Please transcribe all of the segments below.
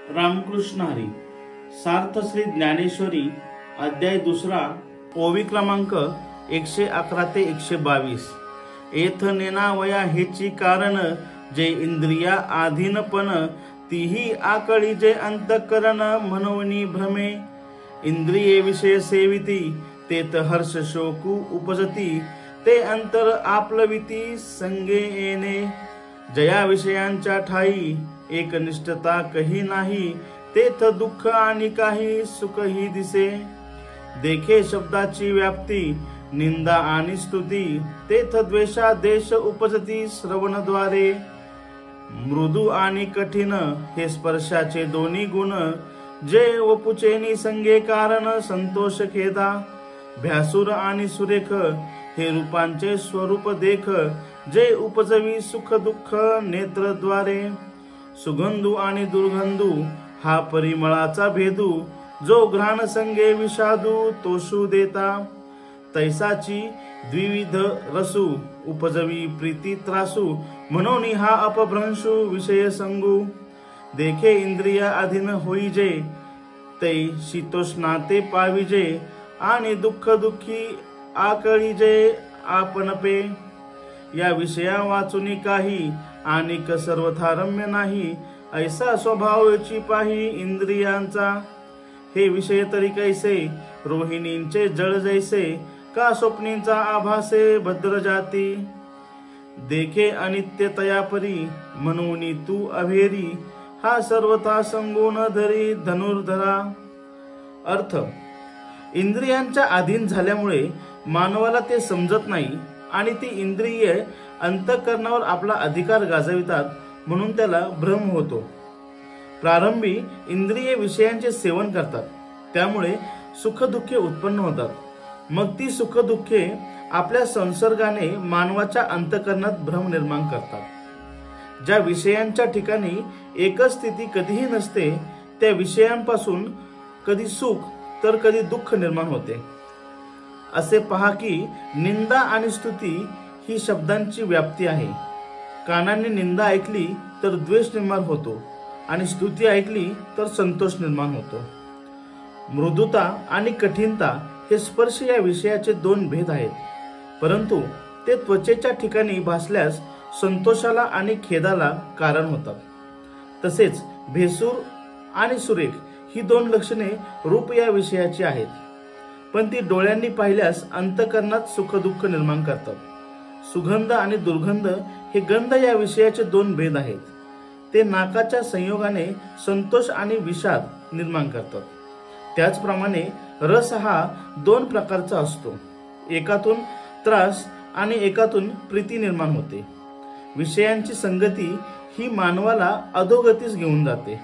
रामकृष्ण हरी। सार्थ श्री ज्ञानेश्वरी अध्याय 2 ओवी क्रमांक 111 ते 122। एथ नेनावया हेची कारण जे इंद्रिया आधीनपण तीही आकळी जे अंतःकरण म्हणूनी भ्रमे। इंद्रिये विषय सेविती तेथ हर्ष शोकू उपजती ते अंतर आपलविती संगे येणे। जया विषयांच्या ठाई एकनिष्ठता कही नाही तेथ दुःख आणि काही सुखही दिसे। देखे शब्दाची व्याप्ती निंदा आणि स्तुती तेथ द्वेषा देश उपजती श्रवणद्वारे। मृदू आणि कठीण हे स्पर्शाचे दोन्ही गुण जे वपुचेनी संगे कारण संतोष खेदा। भ्यासुर आणि सुरेख हे रूपांचे स्वरूप देख जे उपजवी सुख दुःख नेत्रद्वारे। सुगंधू आणि दुर्गंधू हा परिमळाचा भेदू जो घ्राण संगे विषादू तोषू देता। तैसाची द्विविध रसू उपजवी प्रीती त्रासू म्हणून हा अपभ्रंशू विषय संगू। देखे इंद्रिया अधीन होईजे तै शीतोष्णाते पाविजे आणि दुःख दुःखी आकळीजे आपणपे। या विषया वाचुनी काही आणि सर्वथा रम्य नाही ऐसा स्वभावची पाही इंद्रियांचा। हे विषय तरी कैसे रोहिणींचे जळ जैसे का स्वप्नींचा आभासे भद्र जाती। देखे अनित्य तयापरी म्हणून तू अभेरी हा सर्वथा संगुण धरी धनुर्धरा। अर्थ, इंद्रियांच्या अधीन झाल्यामुळे मानवाला ते समजत नाही आणि ती इंद्रिये अंतःकरणावर आपला अधिकार गाजवितात म्हणून त्याला भ्रम होतो। प्रारंभी इंद्रिये विषयांचे सेवन करतात त्यामुळे सुख दुःखे उत्पन्न होतात। मग ती सुख दुःखे आपल्या संसर्गाने मानवाच्या अंतःकरणात भ्रम निर्माण करतात। ज्या विषयांच्या ठिकाणी एकच स्थिती कधीही नसते त्या विषयांपासून कधी सुख तर कधी दुःख निर्माण होते। असे पहा की निंदा आणि स्तुती ही शब्दांची व्याप्ती आहे। कानाने निंदा ऐकली तर द्वेष निर्माण होतो आणि स्तुती ऐकली तर संतोष निर्माण होतो। मृदुता आणि कठीणता हे स्पर्श या विषयाचे दोन भेद आहेत, परंतु ते त्वचेच्या ठिकाणी भासल्यास संतोषाला आणि खेदाला कारण होतात। तसेच भेसूर आणि सुरेख ही दोन लक्षणे रूप या विषयाची आहेत, पण ती डोळ्यांनी पाहिल्यास अंतःकरणात सुख दुःख निर्माण करतात। सुगंध आणि दुर्गंध हे गंध या विषयाचे दोन भेद आहेत। ते नाकाच्या संयोगाने संतोष आणि विषाद निर्माण करतात। त्याचप्रमाणे रस हा दोन प्रकारचा असतो, एकातून त्रास आणि एकातून प्रीती निर्माण होते। विषयांची संगती ही मानवाला अधोगतीस घेऊन जाते।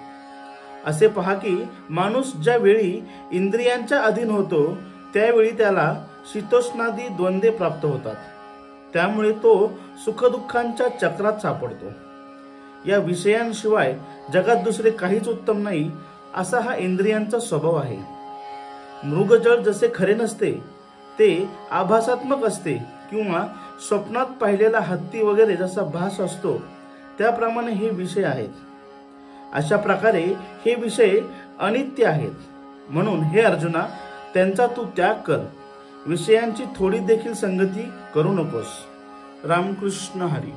असे पहा की माणूस ज्या वेळी इंद्रियांच्या अधीन होतो त्यावेळी त्याला शीतोष्णादी द्वंद्वे प्राप्त होतात, त्यामुळे तो सुखदुःखांच्या चक्रात सापडतो। या विषयांशिवाय जगात दुसरे काहीच उत्तम नाही असा हा इंद्रियांचा स्वभाव आहे। मृगजळ जसे खरे नसते ते आभासात्मक असते किंवा स्वप्नात पाहिलेला हत्ती वगैरे जसा भास असतो त्याप्रमाणे हे विषय आहेत। अशा प्रकारे हे विषय अनित्य आहेत, म्हणून हे अर्जुना त्यांचा तू त्याग कर, विषयांची थोडी देखील संगती करू नकोस। रामकृष्ण हरी।